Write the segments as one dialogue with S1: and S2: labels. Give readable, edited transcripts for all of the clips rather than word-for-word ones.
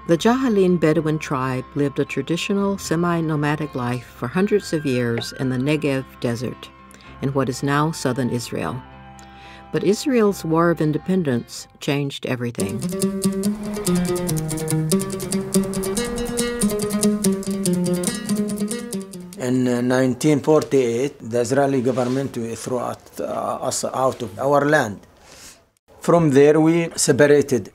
S1: The Jahalin Bedouin tribe lived a traditional semi-nomadic life for hundreds of years in the Negev desert, in what is now southern Israel. But Israel's War of Independence changed everything.
S2: In 1948, the Israeli government threw us out of our land. From there, we separated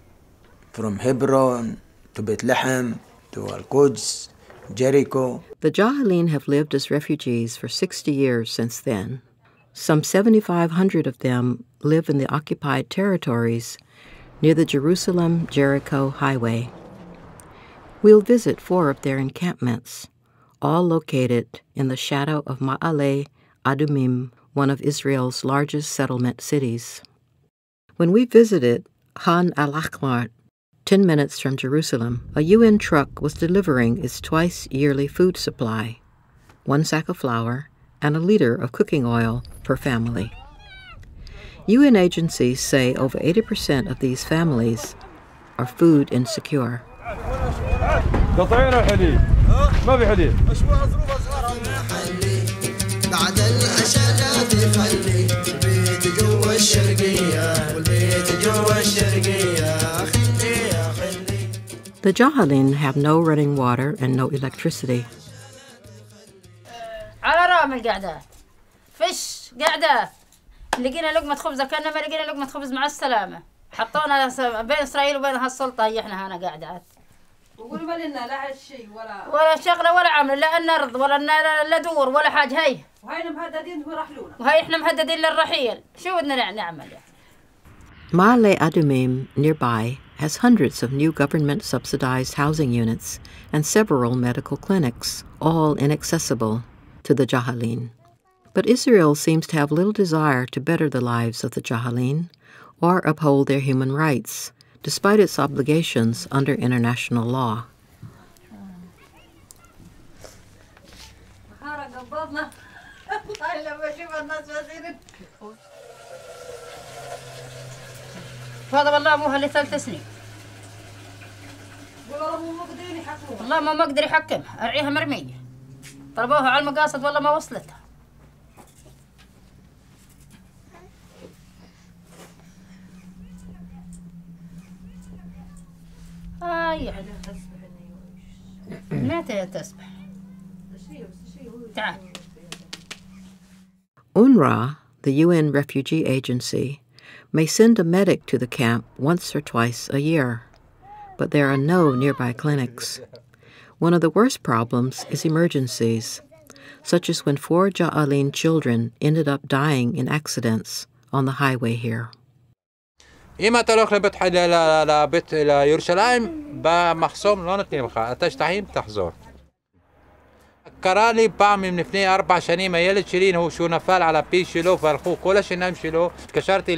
S2: from Hebron to Bethlehem to Al-Quds, Jericho.
S1: The Jahalin have lived as refugees for 60 years since then. Some 7,500 of them live in the occupied territories near the Jerusalem-Jericho highway. We'll visit 4 of their encampments, all located in the shadow of Ma'ale Adumim, one of Israel's largest settlement cities. When we visited Han al-Ahmar, 10 minutes from Jerusalem, a UN truck was delivering its twice-yearly food supply, 1 sack of flour and a liter of cooking oil per family. UN agencies say over 80% of these families are food insecure. The Jahalin have no running water and no electricity.
S3: على رامل قاعدة فش قاعدة لقينا لقمة خبز كأننا ما لقينا لقمة خبز مع السلامة حطونا بين إسرائيل وبين هالسلطة هي إحنا هنا قاعدات
S4: وقولوا ما لنا لا شيء
S3: ولا شغلة ولا عمل لا نرض ولا لا دور ولا حاجة هي
S4: وهينا مهددين ويرحلونا
S3: وهي إحنا مهددين للرحيل شو بدنا نعمل
S1: Ma'ale Adumim, nearby, has hundreds of new government-subsidized housing units and several medical clinics, all inaccessible to the Jahalin. But Israel seems to have little desire to better the lives of the Jahalin or uphold their human rights, despite its obligations under international law.
S3: هذا والله أبوها لي 3 سنين والله ما أقدر يحكم أرعيها مرمية طلبوها على المقاصد والله ما وصلتها متى تسبح تعال
S1: UNRWA, the UN Refugee Agency, may send a medic to the camp once or twice a year, but there are no nearby clinics. One of the worst problems is emergencies, such as when 4 Jahalin children ended up dying in accidents on the highway here.
S5: אם אתה לא הולך לבית לירושלים, במחסום לא נותנים לך, אתה שטחים תחזור. קרה לי פעם לפני 4 שנים, הילד שלי שהוא נפל על הפיס שלו והלכו כל השיניים שלו, התקשרתי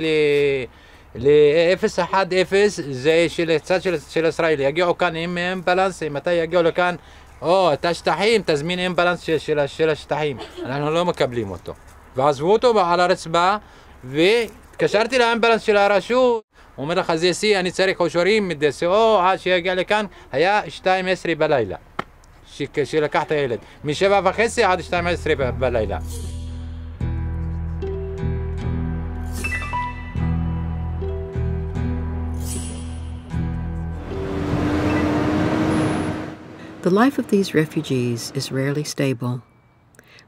S5: ל-010, זה של הצד של ישראל, יגיעו כאן עם אמבלנס, מתי יגיעו לכאן, אתה שטחים, תזמין אמבלנס של השטחים, אנחנו לא מקבלים אותו. ועזבו אותו על הרצפה, והתקשרתי לאמבלנס של הרשות, הוא אומר לך, זה סי, אני צריך אישורים מדסו, עד שיגיע לכאן, היה 2:10 בלילה. שלקח את הילד, מ7:30 עד 2:10 בלילה.
S1: The life of these refugees is rarely stable.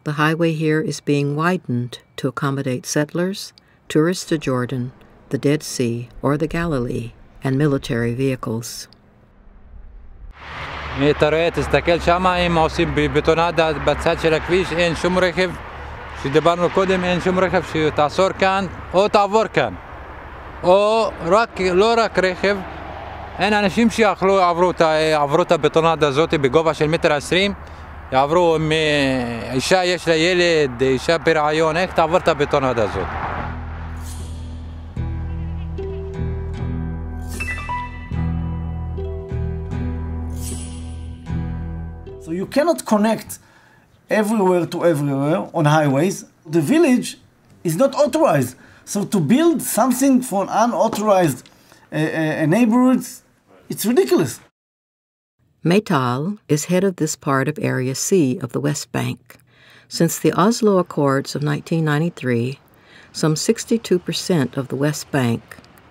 S1: The highway here is being widened to accommodate settlers, tourists to Jordan, the Dead Sea, or the Galilee, and military vehicles.
S5: אתה רואה, תסתכל שם, הם עושים בטונדה בצד של הכביש, אין שום רכב, שדיברנו קודם, אין שום רכב שתעצור כאן, או תעבור כאן. או לא רק רכב, אין אנשים שיכלו עברו את הבטונדה הזאת בגובה של 1.20 מטר, יעברו, אישה יש לה ילד, אישה ברעיון, איך תעבור את הבטונדה הזאת?
S6: So you cannot connect everywhere to everywhere on highways. The village is not authorized. So to build something for an unauthorized neighborhood, it's ridiculous.
S1: Maytal is head of this part of Area C of the West Bank. Since the Oslo Accords of 1993, some 62% of the West Bank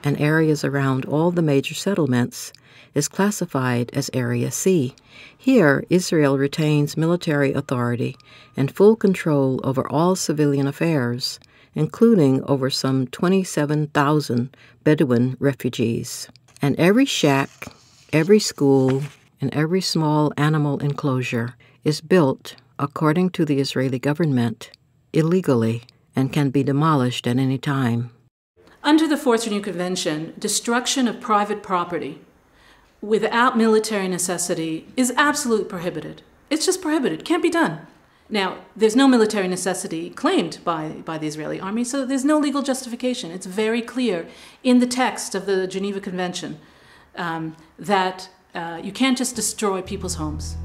S1: and areas around all the major settlements is classified as Area C. Here, Israel retains military authority and full control over all civilian affairs, including over some 27,000 Bedouin refugees. And every shack, every school, and every small animal enclosure is built, according to the Israeli government, illegally and can be demolished at any time.
S7: Under the Fourth Geneva Convention, destruction of private property without military necessity is absolutely prohibited. It's just prohibited, can't be done. Now, there's no military necessity claimed by the Israeli army, so there's no legal justification. It's very clear in the text of the Geneva Convention that you can't just destroy people's homes.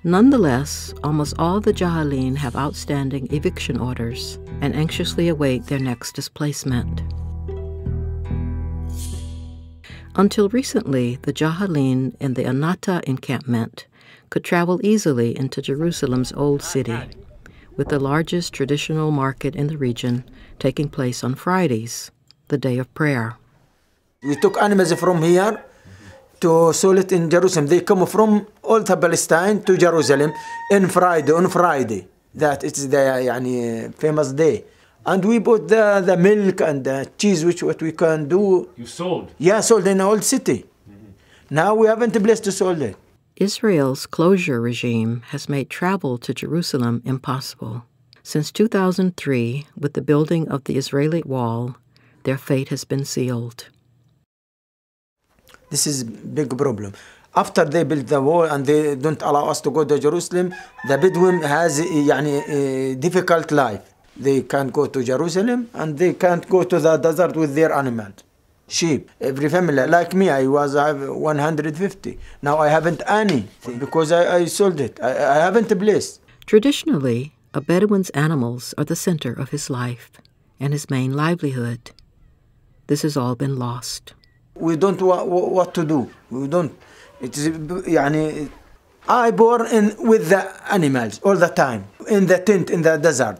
S1: Nonetheless, almost all the Jahalin have outstanding eviction orders and anxiously await their next displacement. Until recently, the Jahalin in the Anata encampment could travel easily into Jerusalem's Old City, with the largest traditional market in the region taking place on Fridays, the day of prayer.
S2: We took animals from here to sell it in Jerusalem. They come from all the Palestine to Jerusalem on Friday. That is the famous day. And we bought the milk and the cheese, which what we can do.
S8: You sold?
S2: Yeah, sold in the old city. Now we haven't a place to sell it.
S1: Israel's closure regime has made travel to Jerusalem impossible. Since 2003, with the building of the Israeli wall, their fate has been sealed.
S2: This is a big problem. After they built the wall and they don't allow us to go to Jerusalem, the Bedouin has a difficult life. They can't go to Jerusalem and they can't go to the desert with their animals. Sheep, every family, like me, I have 150. Now I haven't any because I sold it. I haven't a place.
S1: Traditionally, a Bedouin's animals are the center of his life and his main livelihood. This has all been lost.
S2: We don't know what to do. We don't. It's I born in with the animals all the time in the tent in the desert.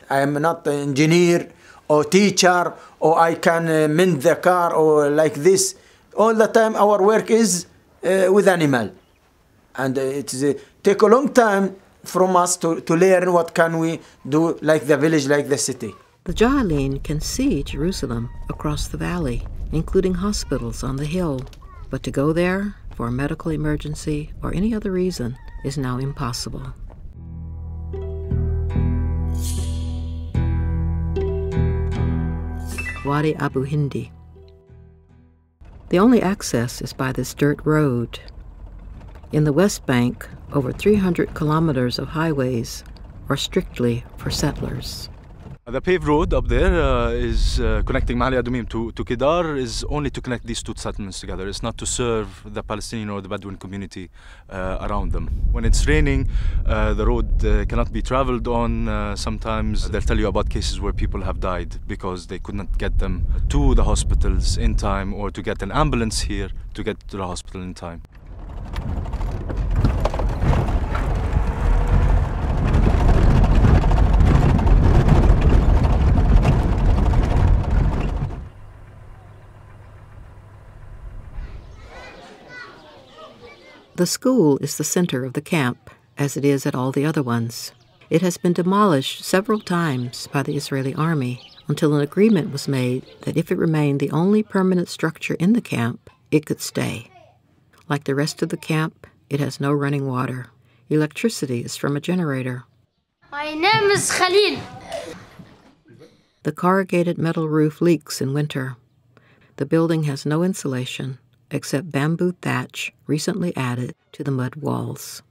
S2: I am not an engineer or teacher or I can mend the car or like this. All the time our work is with animal, and it take a long time from us to learn what can we do like the village, like the city.
S1: The Jahalin can see Jerusalem across the valley, including hospitals on the hill. But to go there for a medical emergency or any other reason is now impossible. Wadi Abu Hindi. The only access is by this dirt road. In the West Bank, over 300 kilometers of highways are strictly for settlers.
S8: The paved road up there is connecting Ma'ale Adumim to Kedar is only to connect these two settlements together. It's not to serve the Palestinian or the Bedouin community around them. When it's raining, the road cannot be traveled on. Sometimes they'll tell you about cases where people have died because they could not get them to the hospitals in time or to get an ambulance here to get to the hospital in time.
S1: The school is the center of the camp, as it is at all the other ones. It has been demolished several times by the Israeli army until an agreement was made that if it remained the only permanent structure in the camp, it could stay. Like the rest of the camp, it has no running water. Electricity is from a generator.
S9: My name is Khalil.
S1: The corrugated metal roof leaks in winter. The building has no insulation, except bamboo thatch recently added to the mud walls.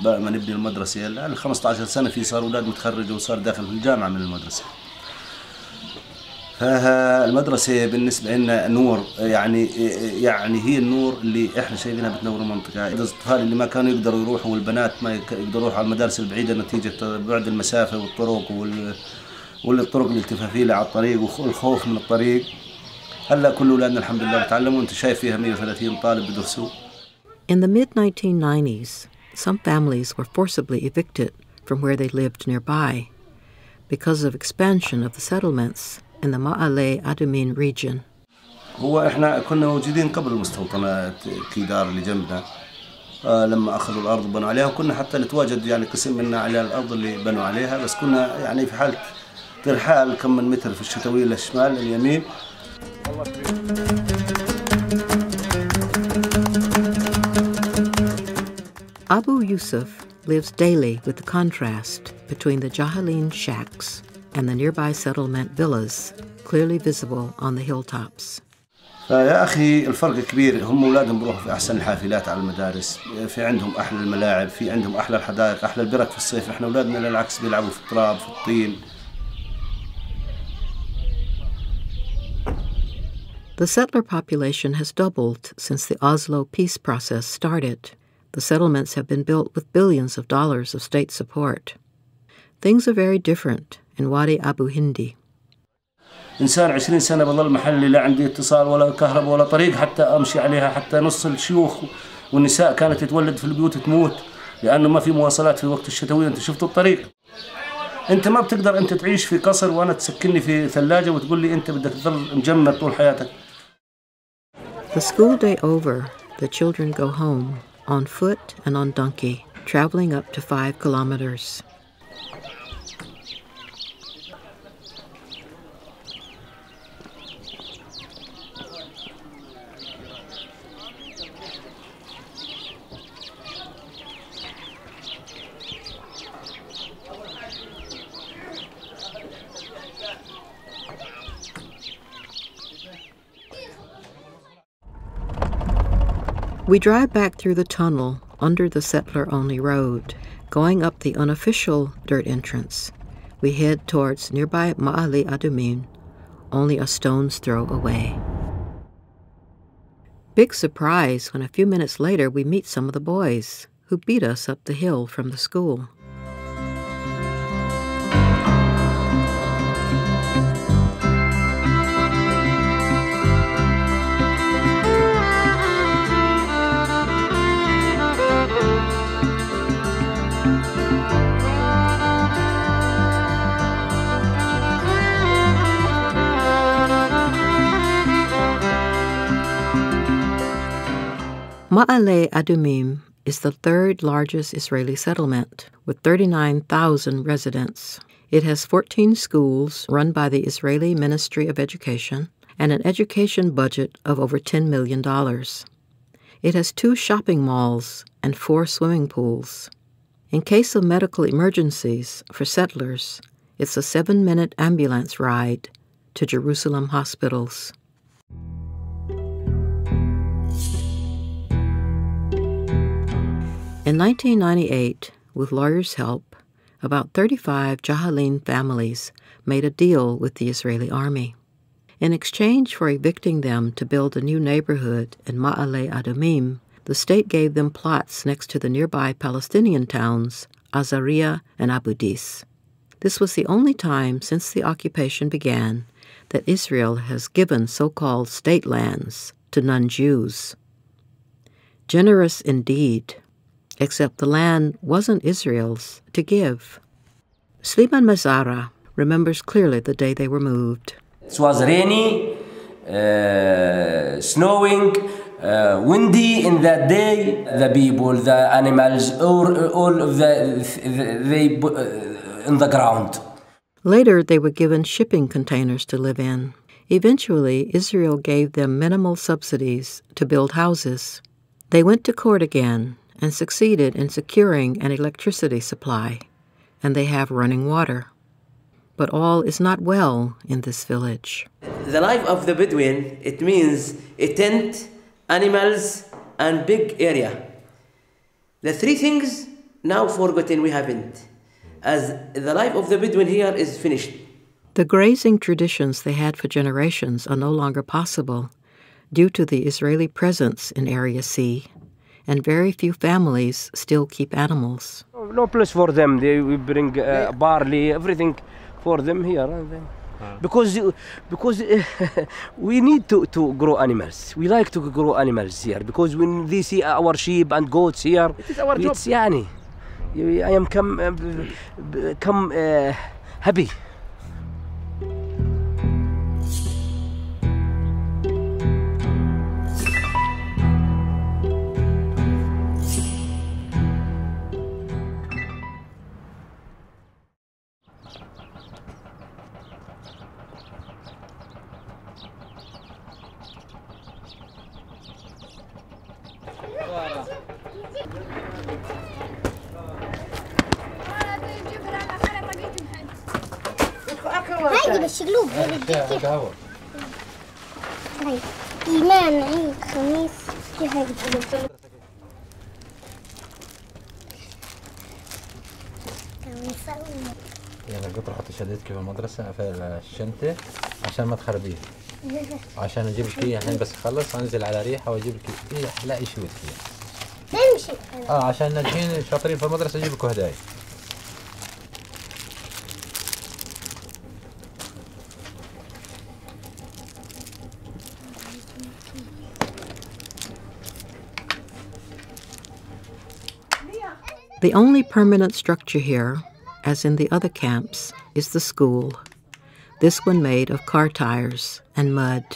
S10: دائما نبني المدرسة هلا 15 سنة في صار أولاد متخرجوا وصار داخل في الجامعة من المدرسة. فالمدرسة بالنسبة لنا نور، يعني هي النور اللي احنا شايفينها بتنور المنطقة. الأطفال اللي ما كانوا يقدروا يروحوا والبنات ما يقدروا يروحوا على المدارس البعيدة نتيجة بعد المسافة والطرق والطرق الالتفافية على الطريق والخوف من الطريق. هلا كل أولادنا الحمد لله بتعلموا، أنت شايف فيها 130 طالب بدرسوا.
S1: In the mid-1990s, some families were forcibly evicted from where they lived nearby because of expansion of the settlements in the Ma'ale Adumim region.
S10: هو احنا كنا موجودين قبل مستوطنات كيدار اللي جنبنا، لما اخذوا الارض وبنوا عليها، وكنا حتى نتواجد يعني قسم منا على الارض اللي بنوا عليها، بس كنا يعني في حاله ترحال كم من متر في الشتويه للشمال لليمين.
S1: Abu Yusuf lives daily with the contrast between the Jahalin shacks and the nearby settlement villas, clearly visible on the hilltops.
S10: يا أخي الفرق كبير، هم أولادهم بروحوا في أحسن الحافلات على المدارس، في عندهم أحلى الملاعب، في عندهم أحلى الحدائق، أحلى البرك في الصيف. إحنا أولادنا بالعكس بيلعبوا في التراب في الطين.
S1: The settler population has doubled since the Oslo peace process started. The settlements have been built with billions of dollars of state support. Things are very different in Wadi Abu Hindi.
S10: إنسان 20 سنة بظل محلي، لا عندي اتصال ولا كهرباء ولا طريق حتى أمشي عليها، حتى نص الشيوخ والنساء كانت تتولد في البيوت تموت لأنه ما في مواصلات في وقت الشتوية. أنت شفت الطريق، أنت ما بتقدر أنت تعيش في قصر وأنا تسكنني في ثلاجة وتقول لي أنت بدك تظل مجمد طول حياتك.
S1: The school day over, the children go home on foot and on donkey, traveling up to 5 kilometers. We drive back through the tunnel under the settler-only road, going up the unofficial dirt entrance. We head towards nearby Ma'ale Adumim, only a stone's throw away. Big surprise when a few minutes later we meet some of the boys who beat us up the hill from the school. Ma'ale Adumim is the third largest Israeli settlement, with 39,000 residents. It has 14 schools run by the Israeli Ministry of Education and an education budget of over $10 million. It has 2 shopping malls and 4 swimming pools. In case of medical emergencies for settlers, it's a 7-minute ambulance ride to Jerusalem hospitals. In 1998, with lawyers' help, about 35 Jahalin families made a deal with the Israeli army. In exchange for evicting them to build a new neighborhood in Ma'ale Adumim, the state gave them plots next to the nearby Palestinian towns Azariah and Abu Dis. This was the only time since the occupation began that Israel has given so-called state lands to non-Jews. Generous indeed, except the land wasn't Israel's to give. Sliman Mazara remembers clearly the day they were moved.
S11: It was rainy, snowing, windy in that day. The people, the animals, all of they in the ground.
S1: Later, they were given shipping containers to live in. Eventually, Israel gave them minimal subsidies to build houses. They went to court again and succeeded in securing an electricity supply, and they have running water. But all is not well in this village.
S12: The life of the Bedouin, it means a tent, animals, and big area. The 3 things now forgotten we haven't, as the life of the Bedouin here is finished.
S1: The grazing traditions they had for generations are no longer possible due to the Israeli presence in Area C, and very few families still keep animals.
S13: No place for them. We bring barley, everything for them here. Because we need to grow animals. We like to grow animals here because when they see our sheep and goats here, it's our job. يعني, I am come happy.
S9: هاي بالشقلوب هاي إيمان عيد خميس في هاي بالشقلوب
S5: يلا قطر حطي شديدك في المدرسة في الشنطة عشان ما تخربيه. عشان اجيب لك اياه الحين بس اخلص انزل على ريحة واجيب لك ايه احلى شيء فيها.
S9: نمشي.
S5: عشان ناجحين شاطرين في المدرسة اجيب لكم هدايا.
S1: The only permanent structure here, as in the other camps, is the school, this one made of car tires and mud.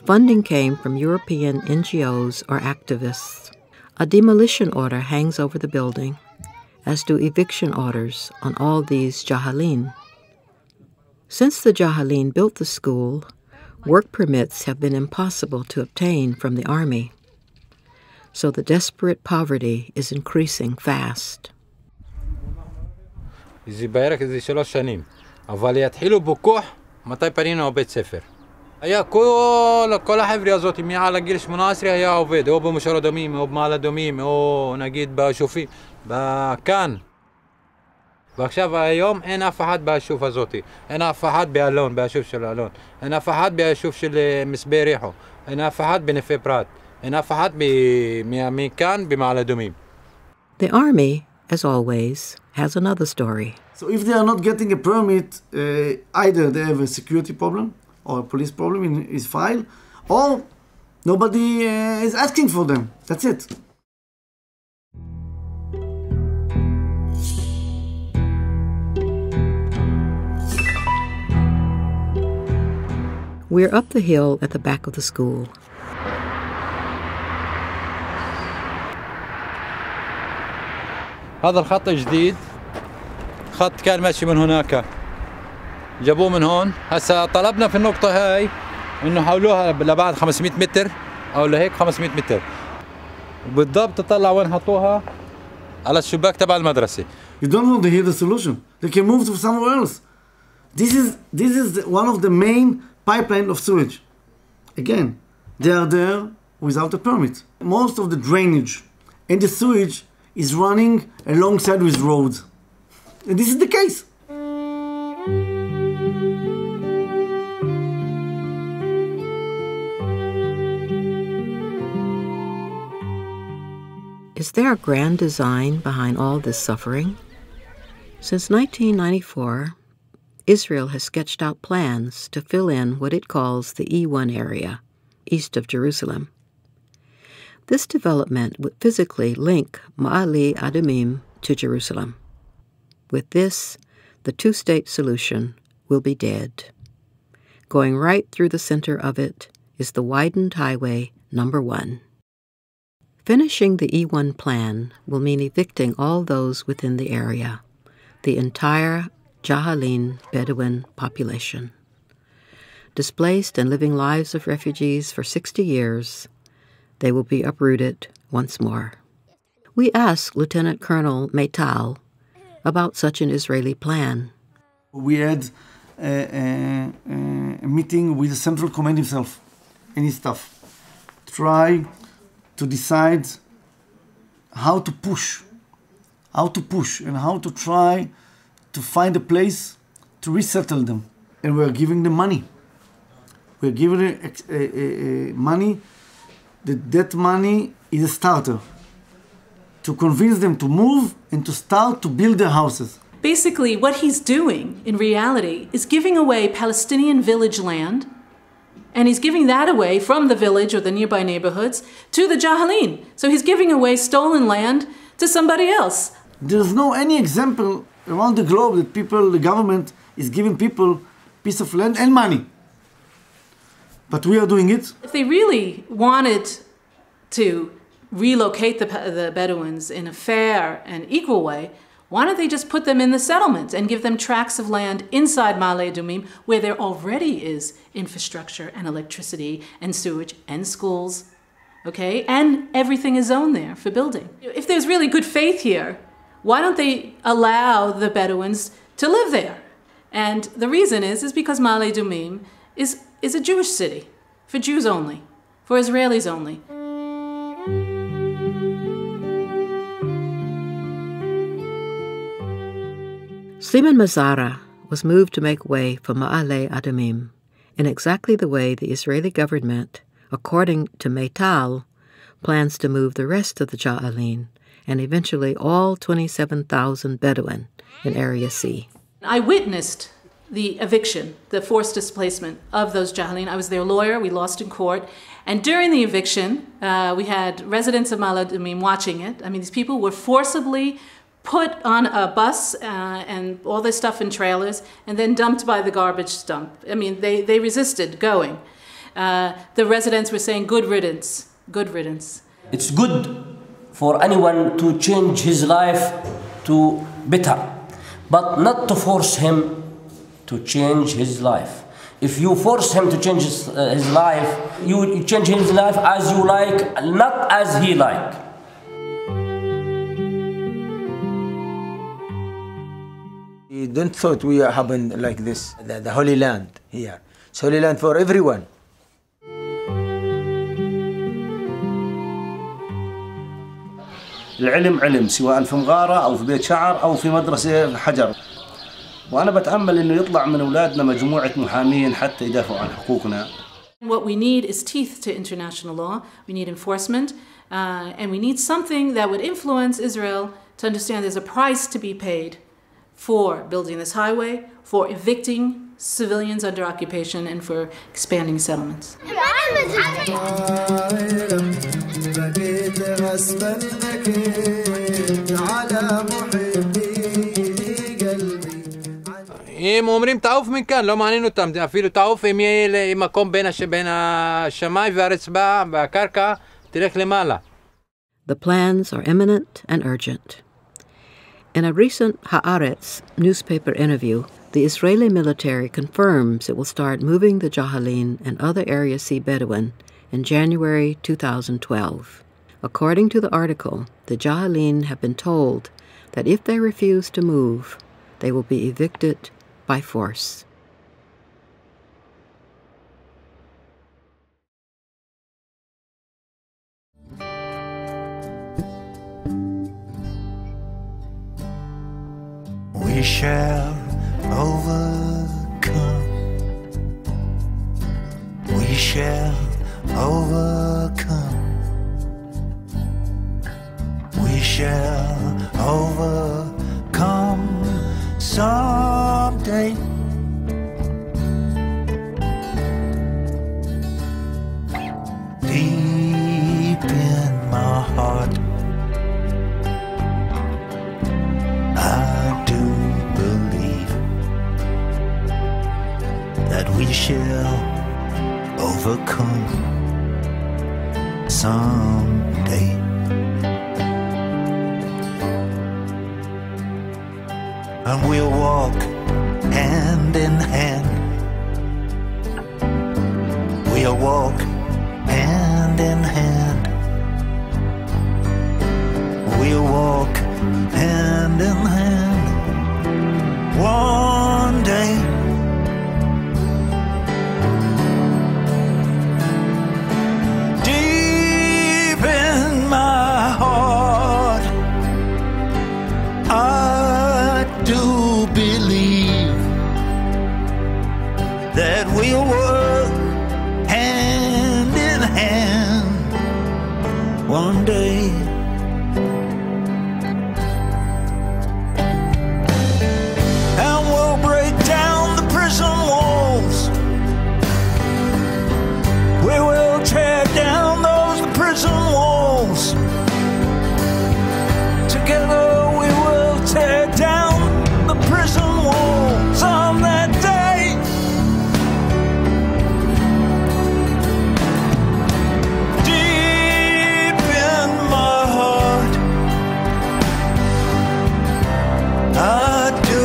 S1: Funding came from European NGOs or activists. A demolition order hangs over the building, as do eviction orders on all these Jahalin. Since the Jahalin built the school, work permits have been impossible to obtain from the army. So the desperate poverty is increasing fast.
S5: زي بيرك زي 3 سنين אבל יתחילו בוכוח מתי פנינו בית ספר. היה כל החבר'ה הזאת מעל הגיל 18 היה עובד, או במשור אדומים, או במעלה אדומים, או נגיד בשופים, כאן. ועכשיו היום אין אף אחד ביישוב הזאת, אין אף אחד באלון, ביישוב של אלון, אין אף אחד ביישוב של מסבי ריחו, אין אף אחד בנפה פרת, אין אף אחד מכאן במעלה אדומים.
S1: The army, as always, has another story.
S6: So if they are not getting a permit, either they have a security problem or a police problem in his file, or nobody is asking for them. That's it.
S1: We're up the hill at the back of the school.
S5: هذا الخط جديد، خط كان ماشي من هناك جابوه من هون. هسا طلبنا في النقطة هاي انه حولوها لبعد 500 متر او لهيك 500 متر بالضبط. تطلع وين حطوها؟ على الشباك تبع المدرسة.
S6: You don't want to hear the solution. They can move to somewhere else. This is one of the main pipeline of sewage. Again, they are there without a permit. Most of the drainage and the sewage is running alongside with roads. And this is the case.
S1: Is there a grand design behind all this suffering? Since 1994, Israel has sketched out plans to fill in what it calls the E1 area, east of Jerusalem. This development would physically link Ma'ale Adumim to Jerusalem. With this, the two-state solution will be dead. Going right through the center of it is the widened highway number 1. Finishing the E1 plan will mean evicting all those within the area, the entire Jahalin Bedouin population. Displaced and living lives of refugees for 60 years, they will be uprooted once more. We asked Lieutenant Colonel Meital about such an Israeli plan.
S6: We had a meeting with the Central Command himself and his staff. Try to decide how to push and how to try to find a place to resettle them. and we're giving them money. We're giving them money. That money is a starter to convince them to move and to start to build their houses.
S7: Basically, what he's doing in reality is giving away Palestinian village land, and he's giving that away from the village or the nearby neighborhoods to the Jahalin. So he's giving away stolen land to somebody else.
S6: There's no any example around the globe that the government is giving people piece of land and money. But we are doing it.
S7: If they really wanted to relocate the Bedouins in a fair and equal way, why don't they just put them in the settlements and give them tracts of land inside Ma'ale Adumim where there already is infrastructure and electricity and sewage and schools, okay? And everything is zoned there for building. If there's really good faith here, why don't they allow the Bedouins to live there? And the reason is because Ma'ale Adumim is a Jewish city, for Jews only, for Israelis only.
S1: Sliman Mazara was moved to make way for Ma'ale Adumim in exactly the way the Israeli government, according to Meital, plans to move the rest of the Jahalin and eventually all 27,000 Bedouin in Area C.
S7: I witnessed the eviction, the forced displacement of those Jahalin. I was their lawyer. We lost in court. And during the eviction, we had residents of Ma'ale Adumim watching it. I mean, these people were forcibly put on a bus and all their stuff in trailers and then dumped by the garbage dump. I mean, they resisted going. The residents were saying, good riddance, good riddance.
S11: It's good for anyone to change his life to better, but not to force him to change his life. If you force him to change his life, you change his life as you like, not as he like.
S2: We don't thought we happen like this, the Holy Land here. It's Holy Land for everyone.
S10: العلم علم سواء في مغارة أو في بيت شعر أو في مدرسة حجر. وأنا بتأمل إنه يطلع من أولادنا مجموعة محامين حتى يدافعوا عن حقوقنا.
S7: What we need is teeth to international law. We need enforcement, and we need something that would influence Israel to understand there's a price to be paid for building this highway, for evicting civilians under occupation, and for expanding settlements.
S5: אם אומרים תעוף מכאן, לא מעניין אותם, אפילו תעוף אם יהיה מקום בין השמיים והרצפה והקרקע, תלך למעלה.
S1: The plans are imminent and urgent. In a recent Haaretz newspaper interview, the Israeli military confirms it will start moving the Jahalin and other Area C Bedouin in January 2012. According to the article, the Jahalin have been told that if they refuse to move, they will be evicted by force.
S14: We shall overcome. We shall overcome. We shall overcome someday. Deep in my heart, I do believe that we shall overcome someday. And we'll walk hand in hand. We'll walk hand in hand. We'll walk hand in hand one day. Deep in my heart, I do believe one day. And we'll break down the prison walls. We will tear down those prison walls. Together we will tear down the prison walls on that day. Deep in my heart, I do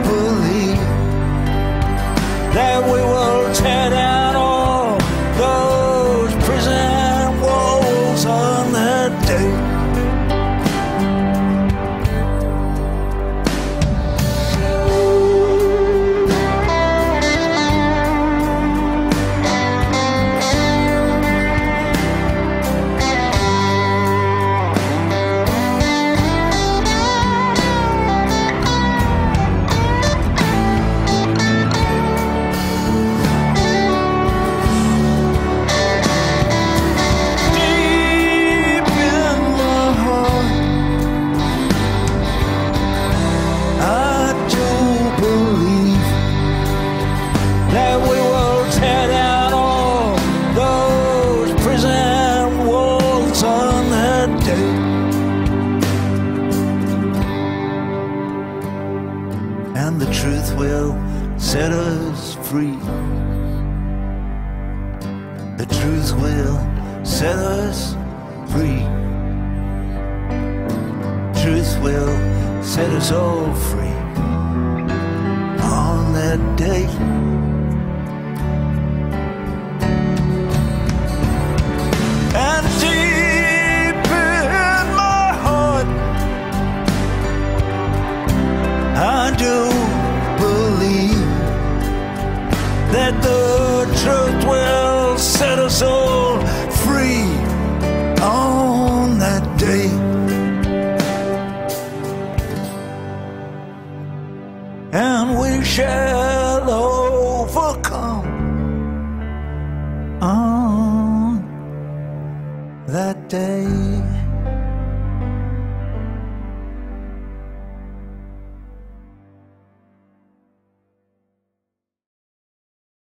S14: believe that we will tear down all those prison walls on that day. That we will tear down all those prison walls on that day. And the truth will set us free. The truth will set us free. Truth will set us all free on that day. And deep in my heart, I do believe that the truth will set us all free on that day. And we shall overcome on that day.